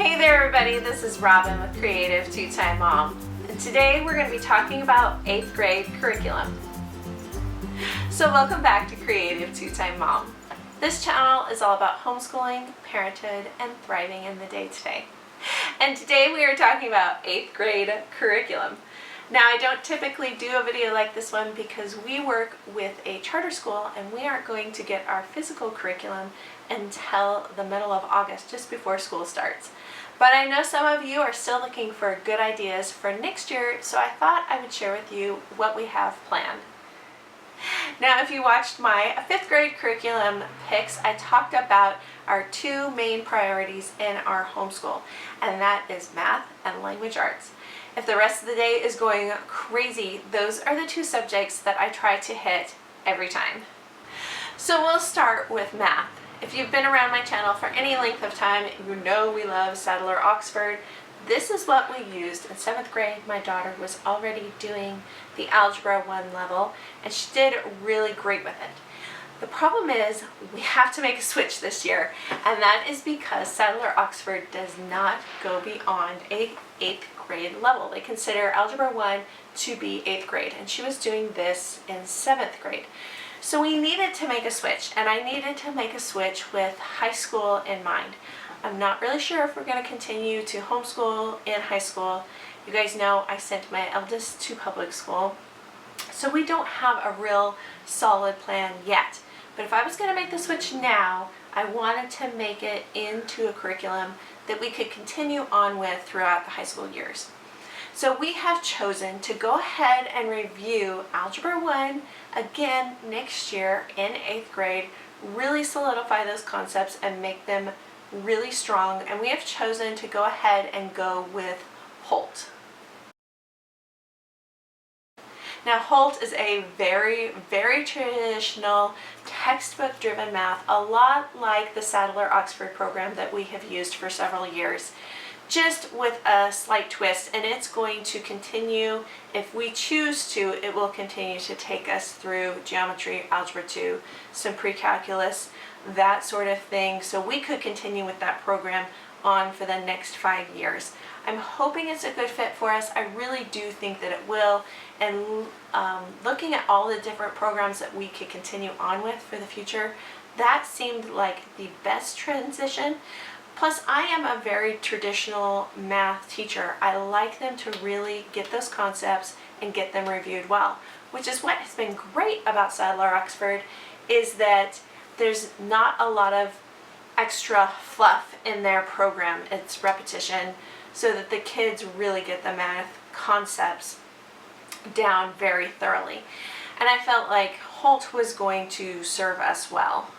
Hey there everybody, this is Robin with Creative2xmom, and today we're going to be talking about 8th grade curriculum. So welcome back to Creative2xmom. This channel is all about homeschooling, parenthood, and thriving in the day-to-day. And today we are talking about 8th grade curriculum. Now I don't typically do a video like this one because we work with a charter school and we aren't going to get our physical curriculum until the middle of August, just before school starts. But I know some of you are still looking for good ideas for next year, so I thought I would share with you what we have planned. Now, if you watched my 5th grade curriculum picks, I talked about our two main priorities in our homeschool, and that is math and language arts. If the rest of the day is going crazy, those are the two subjects that I try to hit every time. So we'll start with math. If you've been around my channel for any length of time, you know we love Sadler Oxford. This is what we used in 7th grade. My daughter was already doing the Algebra 1 level, and she did really great with it. The problem is we have to make a switch this year, and that is because Sadler Oxford does not go beyond a 8th grade level. They consider Algebra 1 to be 8th grade, and she was doing this in 7th grade. So we needed to make a switch, and I needed to make a switch with high school in mind. I'm not really sure if we're going to continue to homeschool in high school. You guys know I sent my eldest to public school, so we don't have a real solid plan yet. But if I was going to make the switch now, I wanted to make it into a curriculum that we could continue on with throughout the high school years. So we have chosen to go ahead and review Algebra 1 again next year in 8th grade, really solidify those concepts and make them really strong, and we have chosen to go ahead and go with Holt. Now Holt is a very traditional textbook driven math, a lot like the Sadler Oxford program that we have used for several years, just with a slight twist, and it's going to continue, if we choose to, it will continue to take us through geometry, algebra 2, some pre-calculus, that sort of thing, so we could continue with that program on for the next 5 years. I'm hoping it's a good fit for us. I really do think that it will, and looking at all the different programs that we could continue on with for the future, that seemed like the best transition. Plus, I am a very traditional math teacher. I like them to really get those concepts and get them reviewed well, which is what has been great about Sadler Oxford, is that there's not a lot of extra fluff in their program. It's repetition, so that the kids really get the math concepts down very thoroughly. And I felt like Holt was going to serve us well.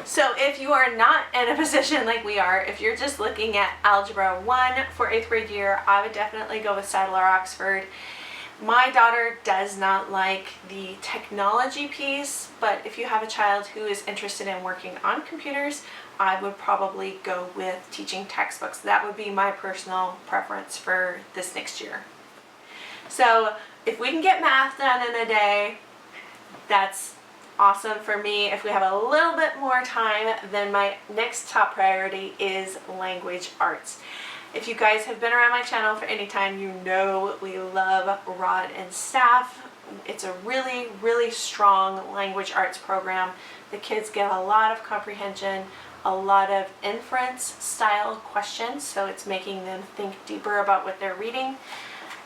So if you are not in a position like we are, if you're just looking at Algebra 1 for 8th grade year, I would definitely go with Sadler Oxford. My daughter does not like the technology piece, but if you have a child who is interested in working on computers, I would probably go with teaching textbooks. That would be my personal preference for this next year. So if we can get math done in a day, that's awesome for me. If we have a little bit more time, then my next top priority is language arts. If you guys have been around my channel for any time, you know we love Rod and Staff. It's a really strong language arts program. The kids get a lot of comprehension, a lot of inference style questions, so it's making them think deeper about what they're reading.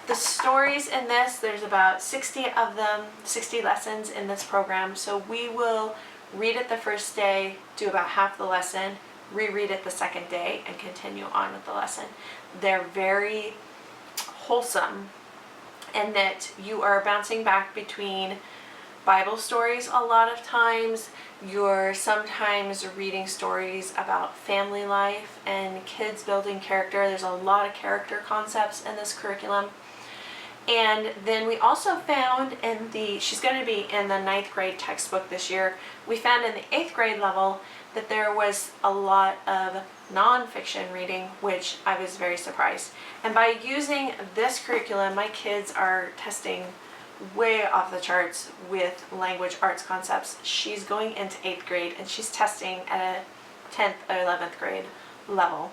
The stories in this, there's about 60 of them, 60 lessons in this program, so we will read it the first day, do about half the lesson, reread it the second day, and continue on with the lesson. They're very wholesome in that you are bouncing back between Bible stories a lot of times. You're sometimes reading stories about family life and kids building character. There's a lot of character concepts in this curriculum. And then we also found in she's going to be in the 9th grade textbook this year, we found in the 8th grade level that there was a lot of nonfiction reading, which I was very surprised. And by using this curriculum, my kids are testing way off the charts with language arts concepts. She's going into 8th grade and she's testing at a 10th or 11th grade level.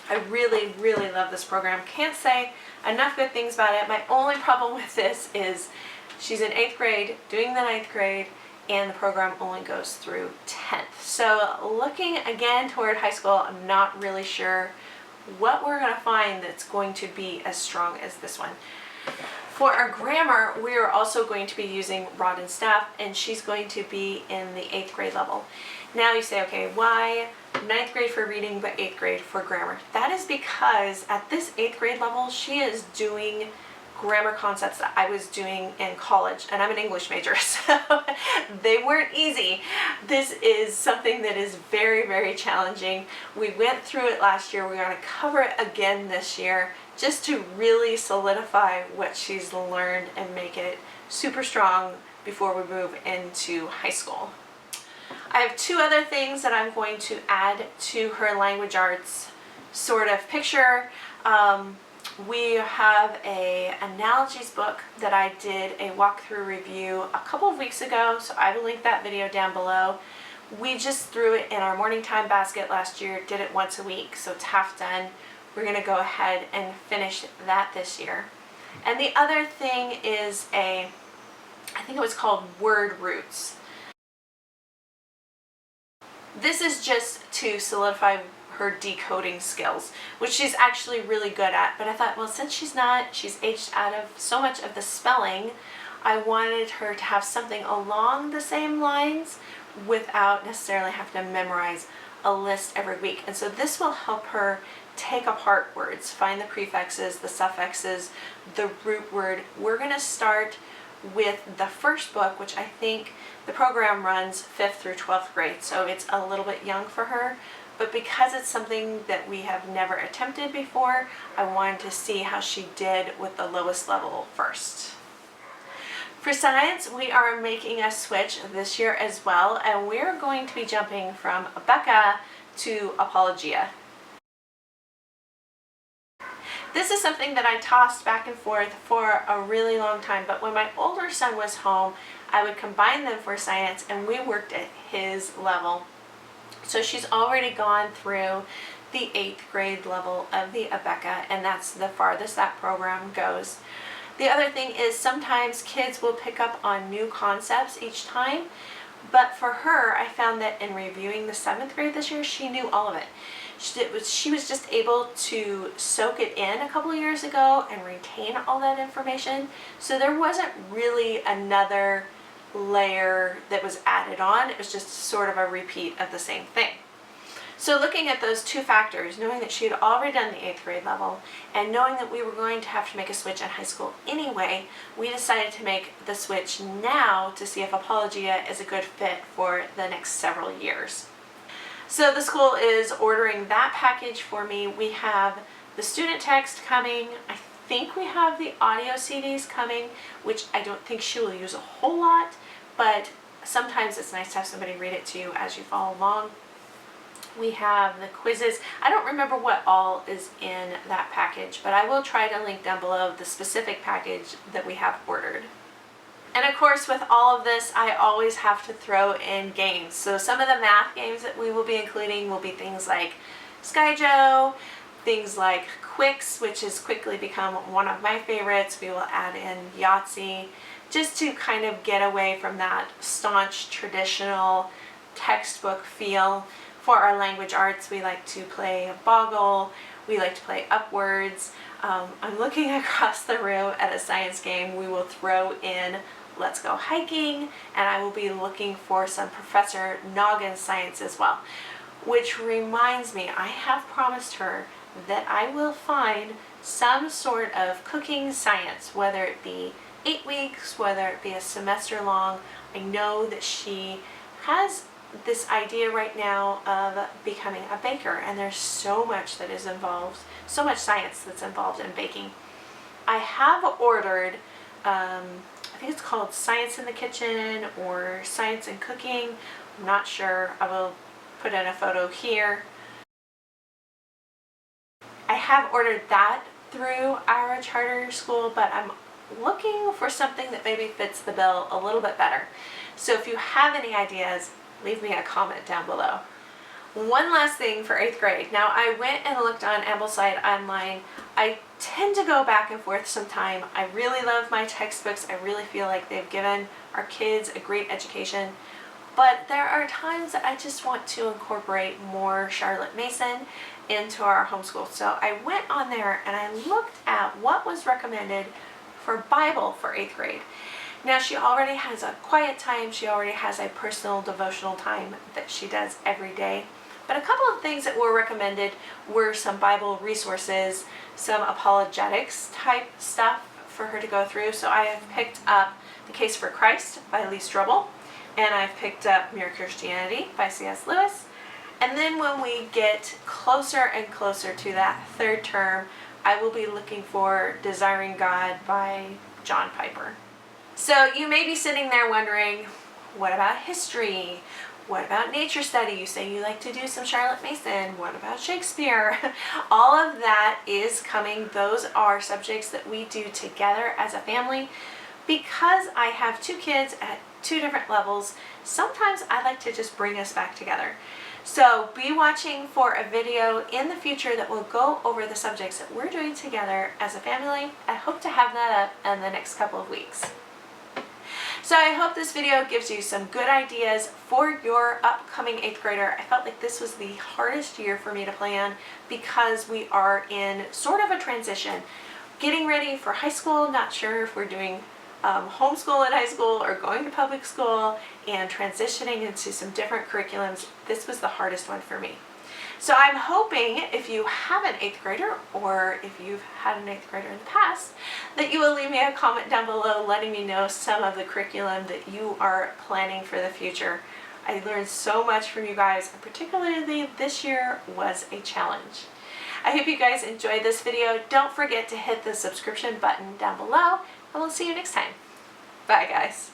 I really, really love this program. Can't say enough good things about it. My only problem with this is she's in 8th grade, doing the 9th grade, and the program only goes through 10th. So looking again toward high school, I'm not really sure what we're going to find that's going to be as strong as this one. For our grammar, we are also going to be using Rod and Staff, and she's going to be in the 8th grade level. Now you say, okay, why 9th grade for reading but 8th grade for grammar? That is because at this 8th grade level, she is doing grammar concepts that I was doing in college, and I'm an English major, so they weren't easy. This is something that is very, very challenging. We went through it last year. We're going to cover it again this year just to really solidify what she's learned and make it super strong before we move into high school. I have two other things that I'm going to add to her language arts sort of picture. We have a Analogies book that I did a walkthrough review a couple of weeks ago, so I will link that video down below. We just threw it in our morning time basket last year, did it once a week, so it's half done. We're going to go ahead and finish that this year. And the other thing is I think it was called Word Roots. This is just to solidify her decoding skills, which she's actually really good at. But I thought, well, since she's aged out of so much of the spelling, I wanted her to have something along the same lines without necessarily having to memorize a list every week. And so this will help her take apart words, find the prefixes, the suffixes, the root word. We're going to start with the first book, which I think the program runs 5th through 12th grade, so it's a little bit young for her. But because it's something that we have never attempted before, I wanted to see how she did with the lowest level first. For science, we are making a switch this year as well, and we're going to be jumping from Becca to Apologia. This is something that I tossed back and forth for a really long time, but when my older son was home, I would combine them for science, and we worked at his level. So she's already gone through the 8th grade level of the Abeka, and that's the farthest that program goes. The other thing is sometimes kids will pick up on new concepts each time, but for her, I found that in reviewing the 7th grade this year, she knew all of it. She was just able to soak it in a couple of years ago and retain all that information. So there wasn't really another layer that was added on. It was just sort of a repeat of the same thing. So looking at those two factors, knowing that she had already done the 8th grade level and knowing that we were going to have to make a switch in high school anyway, we decided to make the switch now to see if Apologia is a good fit for the next several years. So the school is ordering that package for me. We have the student text coming. I think we have the audio CDs coming, which I don't think she will use a whole lot, but sometimes it's nice to have somebody read it to you as you follow along. We have the quizzes. I don't remember what all is in that package, but I will try to link down below the specific package that we have ordered. And of course, with all of this, I always have to throw in games. So some of the math games that we will be including will be things like SkyJo, things like Quicks, which has quickly become one of my favorites. We will add in Yahtzee, just to kind of get away from that staunch, traditional textbook feel. For our language arts, we like to play Boggle, we like to play Upwards. I'm looking across the room at a science game. We will throw in Let's Go Hiking, and I will be looking for some Professor Noggin science as well. Which reminds me, I have promised her that I will find some sort of cooking science, whether it be 8 weeks, whether it be a semester long. I know that she has this idea right now of becoming a baker, and there's so much that is involved, so much science that's involved in baking. I have ordered, I think it's called Science in the Kitchen or Science in Cooking. I'm not sure. I will put in a photo here. I have ordered that through our charter school, but I'm looking for something that maybe fits the bill a little bit better. So if you have any ideas, leave me a comment down below. One last thing for 8th grade. Now I went and looked on Ambleside online. I tend to go back and forth sometime. I really love my textbooks. I really feel like they've given our kids a great education. But there are times that I just want to incorporate more Charlotte Mason into our homeschool. So I went on there and I looked at what was recommended for Bible for 8th grade. Now she already has a quiet time. She already has a personal devotional time that she does every day. But a couple of things that were recommended were some Bible resources, some apologetics type stuff for her to go through. So I have picked up The Case for Christ by Lee Strobel, and I've picked up Mere Christianity by C.S. Lewis. And then when we get closer and closer to that third term, I will be looking for Desiring God by John Piper. So you may be sitting there wondering, what about history? What about nature study? You say you like to do some Charlotte Mason. What about Shakespeare? All of that is coming. Those are subjects that we do together as a family. Because I have 2 kids at 2 different levels, sometimes I like to just bring us back together. So be watching for a video in the future that will go over the subjects that we're doing together as a family. I hope to have that up in the next couple of weeks. So I hope this video gives you some good ideas for your upcoming 8th grader. I felt like this was the hardest year for me to plan because we are in sort of a transition. Getting ready for high school, not sure if we're doing homeschool in high school or going to public school, and transitioning into some different curriculums. This was the hardest one for me. So I'm hoping if you have an 8th grader, or if you've had an 8th grader in the past, that you will leave me a comment down below letting me know some of the curriculum that you are planning for the future. I learned so much from you guys, and particularly this year was a challenge. I hope you guys enjoyed this video. Don't forget to hit the subscription button down below, and we'll see you next time. Bye guys.